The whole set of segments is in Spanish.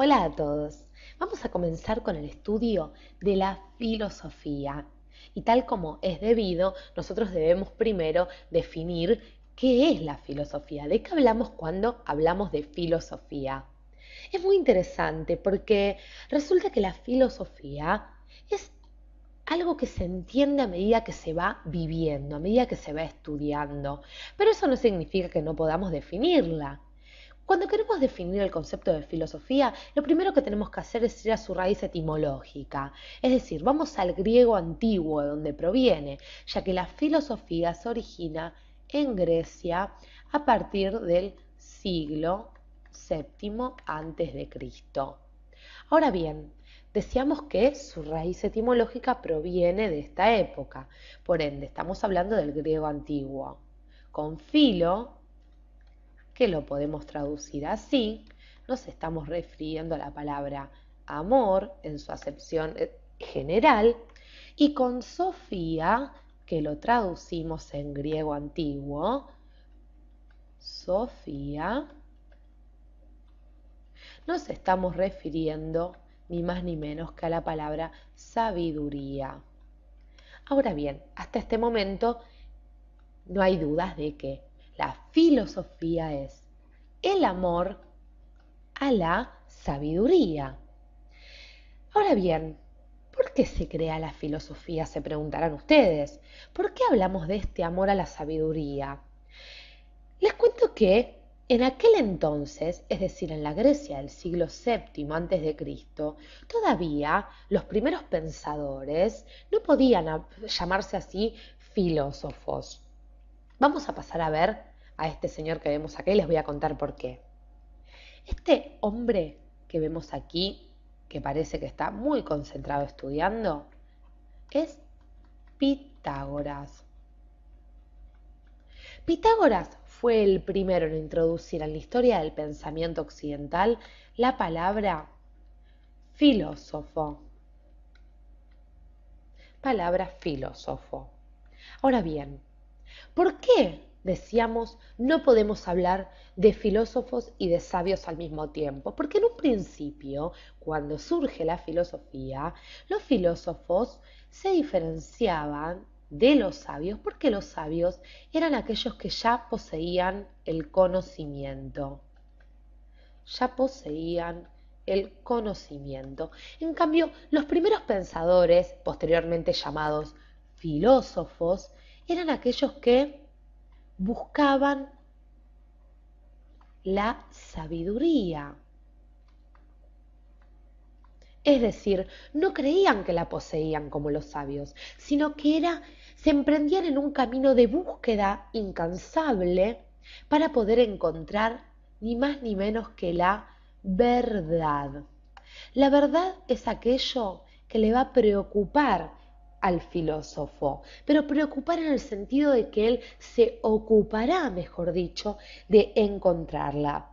Hola a todos. Vamos a comenzar con el estudio de la filosofía. Y tal como es debido, nosotros debemos primero definir qué es la filosofía, de qué hablamos cuando hablamos de filosofía. Es muy interesante porque resulta que la filosofía es algo que se entiende a medida que se va viviendo, a medida que se va estudiando. Pero eso no significa que no podamos definirla. Cuando queremos definir el concepto de filosofía, lo primero que tenemos que hacer es ir a su raíz etimológica, es decir, vamos al griego antiguo de donde proviene, ya que la filosofía se origina en Grecia a partir del siglo VII antes de Cristo. Ahora bien, decíamos que su raíz etimológica proviene de esta época, por ende estamos hablando del griego antiguo. Con filo, que lo podemos traducir así, nos estamos refiriendo a la palabra amor en su acepción general, y con Sofía, que lo traducimos en griego antiguo, Sofía, nos estamos refiriendo ni más ni menos que a la palabra sabiduría. Ahora bien, hasta este momento no hay dudas de que la filosofía es el amor a la sabiduría. Ahora bien, ¿por qué se crea la filosofía? Se preguntarán ustedes. ¿Por qué hablamos de este amor a la sabiduría? Les cuento que en aquel entonces, es decir, en la Grecia del siglo VII antes de Cristo, todavía los primeros pensadores no podían llamarse así filósofos. Vamos a pasar a ver a este señor que vemos acá y les voy a contar por qué. Este hombre que vemos aquí, que parece que está muy concentrado estudiando, es Pitágoras. Pitágoras fue el primero en introducir en la historia del pensamiento occidental la palabra filósofo. Palabra filósofo. Ahora bien, ¿por qué decíamos no podemos hablar de filósofos y de sabios al mismo tiempo? Porque en un principio, cuando surge la filosofía, los filósofos se diferenciaban de los sabios porque los sabios eran aquellos que ya poseían el conocimiento. Ya poseían el conocimiento. En cambio, los primeros pensadores, posteriormente llamados filósofos, eran aquellos que buscaban la sabiduría. Es decir, no creían que la poseían como los sabios, sino que se emprendían en un camino de búsqueda incansable para poder encontrar ni más ni menos que la verdad. La verdad es aquello que le va a preocupar al filósofo, pero preocupar en el sentido de que él se ocupará, mejor dicho, de encontrarla.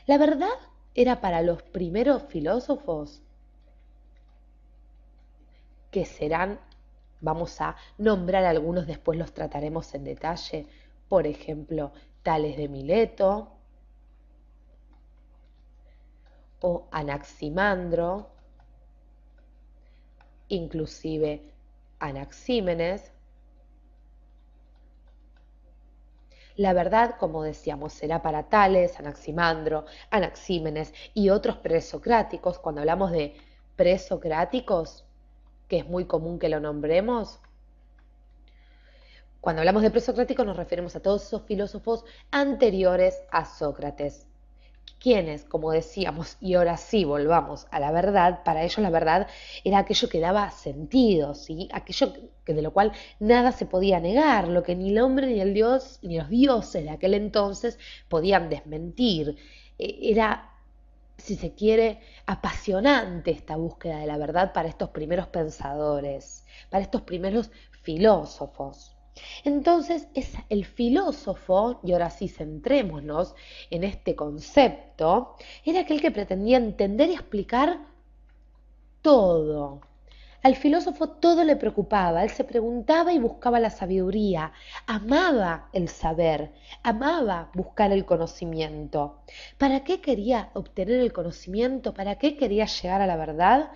La verdad era para los primeros filósofos, que serán, vamos a nombrar algunos, después los trataremos en detalle, por ejemplo, Tales de Mileto o Anaximandro, inclusive Anaxímenes. La verdad, como decíamos, será para Tales, Anaximandro, Anaxímenes y otros presocráticos. Cuando hablamos de presocráticos, que es muy común que lo nombremos, cuando hablamos de presocráticos nos referimos a todos esos filósofos anteriores a Sócrates, quienes, como decíamos, y ahora sí volvamos a la verdad, para ellos la verdad era aquello que daba sentido, ¿sí? Aquello de lo cual nada se podía negar, lo que ni el hombre ni el Dios ni los dioses de aquel entonces podían desmentir. Era, si se quiere, apasionante esta búsqueda de la verdad para estos primeros pensadores, para estos primeros filósofos. Entonces es el filósofo, y ahora sí centrémonos en este concepto, era aquel que pretendía entender y explicar todo, Al filósofo todo le preocupaba, él se preguntaba y buscaba la sabiduría, amaba el saber, amaba buscar el conocimiento. ¿Para qué quería obtener el conocimiento? ¿Para qué quería llegar a la verdad?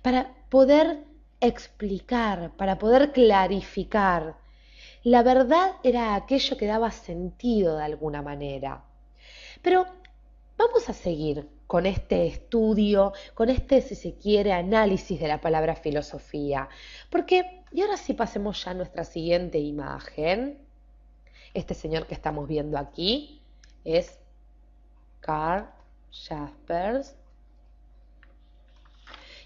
Para poder explicar, para poder clarificar. La verdad era aquello que daba sentido de alguna manera. Pero vamos a seguir con este estudio, con este, si se quiere, análisis de la palabra filosofía. Porque, y ahora sí pasemos ya a nuestra siguiente imagen. Este señor que estamos viendo aquí es Karl Jaspers.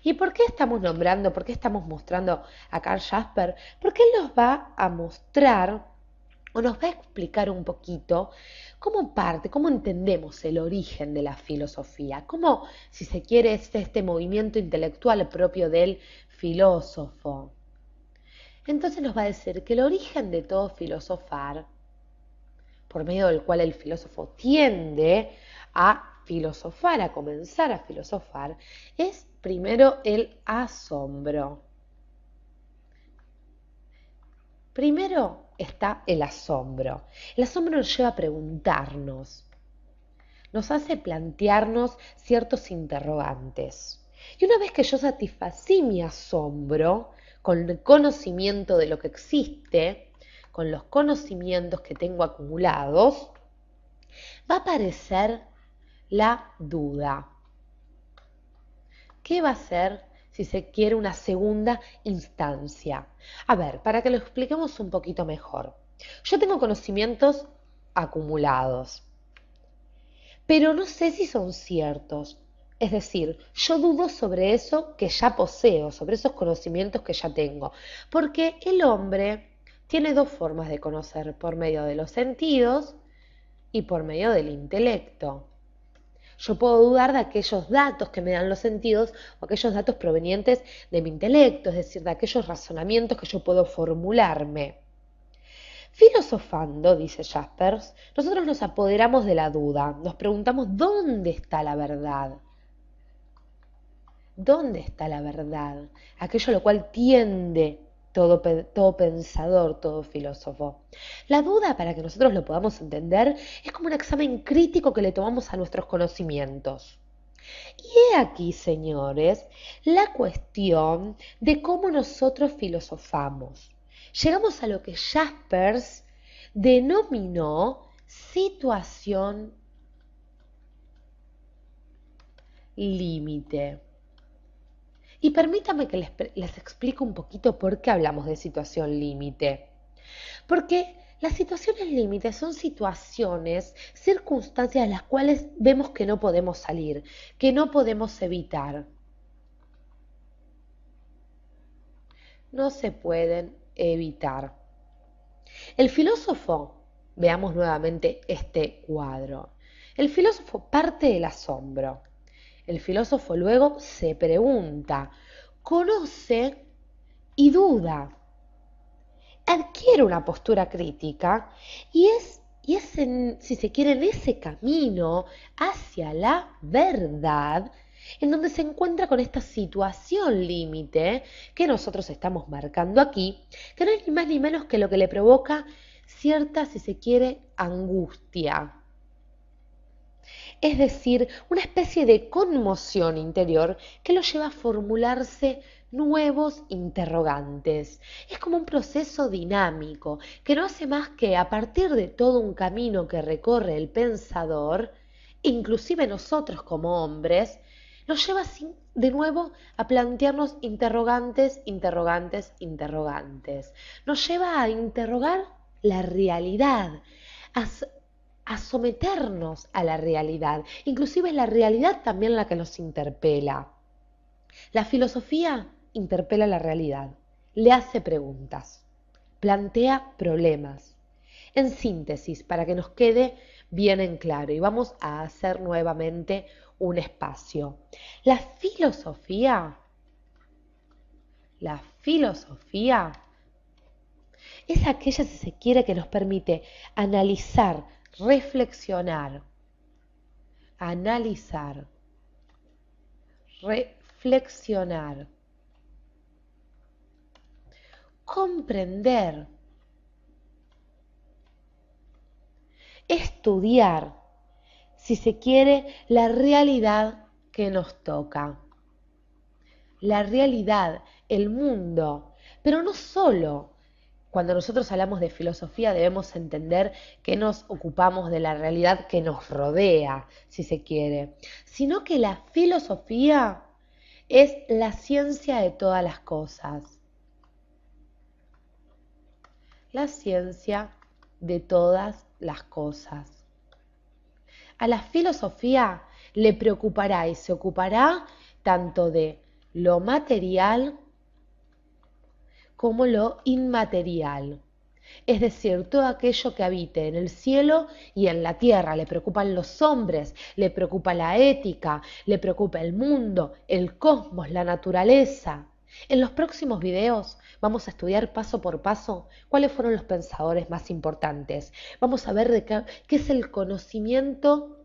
¿Y por qué estamos nombrando, por qué estamos mostrando a Karl Jasper? Porque él nos va a mostrar o nos va a explicar un poquito cómo entendemos el origen de la filosofía, cómo, si se quiere, es este movimiento intelectual propio del filósofo. Entonces nos va a decir que el origen de todo filosofar, por medio del cual el filósofo tiende a filosofar, a comenzar a filosofar, es primero el asombro. Primero está el asombro. El asombro nos lleva a preguntarnos, nos hace plantearnos ciertos interrogantes. Y una vez que yo satisfací mi asombro con el conocimiento de lo que existe, con los conocimientos que tengo acumulados, va a aparecer la duda. ¿Qué va a ser, si se quiere, una segunda instancia? A ver, para que lo expliquemos un poquito mejor. Yo tengo conocimientos acumulados, pero no sé si son ciertos. Es decir, yo dudo sobre eso que ya poseo, sobre esos conocimientos que ya tengo, porque el hombre tiene dos formas de conocer, por medio de los sentidos y por medio del intelecto. Yo puedo dudar de aquellos datos que me dan los sentidos o aquellos datos provenientes de mi intelecto, es decir, de aquellos razonamientos que yo puedo formularme. Filosofando, dice Jaspers, nosotros nos apoderamos de la duda, nos preguntamos ¿dónde está la verdad? ¿Dónde está la verdad? Aquello a lo cual tiende todo pensador, todo filósofo. La duda, para que nosotros lo podamos entender, es como un examen crítico que le tomamos a nuestros conocimientos. Y he aquí, señores, la cuestión de cómo nosotros filosofamos. Llegamos a lo que Jaspers denominó situación límite. Y permítame que les explique un poquito por qué hablamos de situación límite. Porque las situaciones límite son situaciones, circunstancias de las cuales vemos que no podemos salir, que no podemos evitar. No se pueden evitar. El filósofo, veamos nuevamente este cuadro. El filósofo parte del asombro. El filósofo luego se pregunta, conoce y duda. Adquiere una postura crítica y es si se quiere, en ese camino hacia la verdad, en donde se encuentra con esta situación límite que nosotros estamos marcando aquí, que no es ni más ni menos que lo que le provoca cierta, si se quiere, angustia. Es decir, una especie de conmoción interior que lo lleva a formularse nuevos interrogantes. Es como un proceso dinámico que no hace más que, a partir de todo un camino que recorre el pensador, inclusive nosotros como hombres, nos lleva de nuevo a plantearnos interrogantes, interrogantes, interrogantes. Nos lleva a interrogar la realidad, a someternos a la realidad. Inclusive es la realidad también la que nos interpela. La filosofía interpela la realidad, le hace preguntas, plantea problemas. En síntesis, para que nos quede bien en claro, y vamos a hacer nuevamente un espacio. La filosofía es aquella, si se quiere, que nos permite analizar, reflexionar, reflexionar comprender, estudiar, si se quiere, la realidad que nos toca. La realidad, el mundo, pero no solo. Cuando nosotros hablamos de filosofía debemos entender que nos ocupamos de la realidad que nos rodea, si se quiere, sino que la filosofía es la ciencia de todas las cosas. La ciencia de todas las cosas. A la filosofía le preocupará y se ocupará tanto de lo material como lo inmaterial. Es decir, todo aquello que habite en el cielo y en la tierra. Le preocupan los hombres, le preocupa la ética, le preocupa el mundo, el cosmos, la naturaleza. En los próximos videos vamos a estudiar paso por paso cuáles fueron los pensadores más importantes. Vamos a ver qué es el conocimiento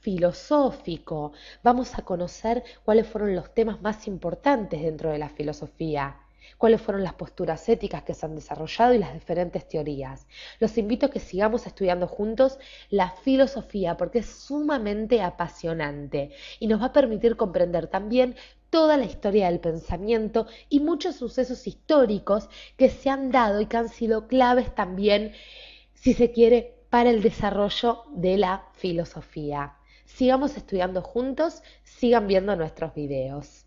filosófico. Vamos a conocer cuáles fueron los temas más importantes dentro de la filosofía, cuáles fueron las posturas éticas que se han desarrollado y las diferentes teorías. Los invito a que sigamos estudiando juntos la filosofía porque es sumamente apasionante y nos va a permitir comprender también toda la historia del pensamiento y muchos sucesos históricos que se han dado y que han sido claves también, si se quiere, para el desarrollo de la filosofía. Sigamos estudiando juntos, sigan viendo nuestros videos.